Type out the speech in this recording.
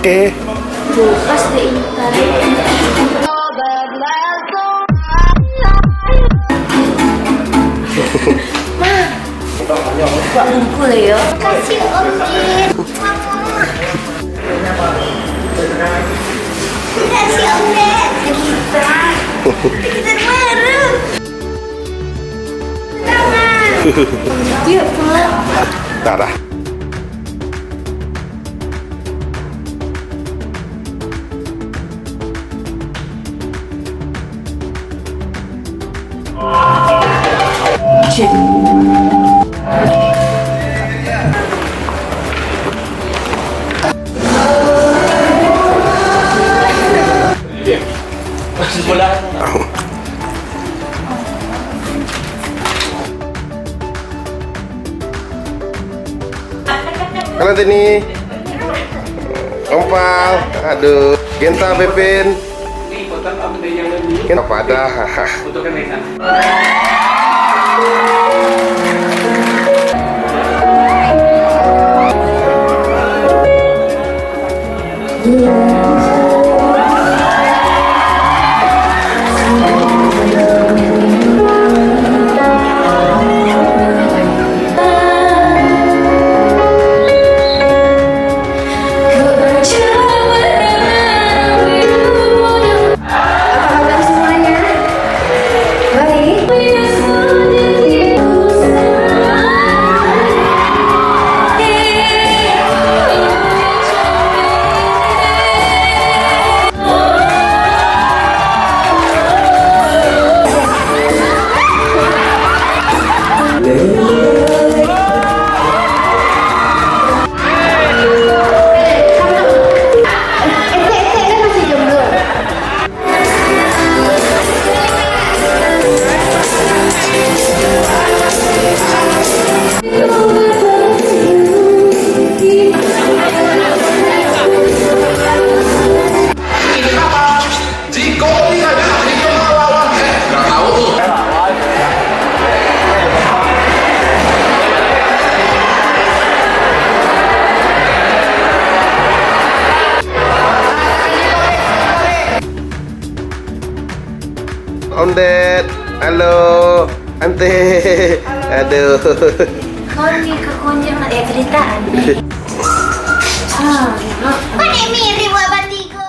Oke. Bukas deh Intan. Buat ngumpul ya. Kasih Om Din. Kasih Om Din. Kita bareng. Tangan. Yuk pulang. Dah. Halo Tini. Ompal. Aduh. Genta Bepin. Apa ada? Om Ded, halo, Ante, aduh. Kau nih kekonjang ya ceritaan. Kok nih mirip buat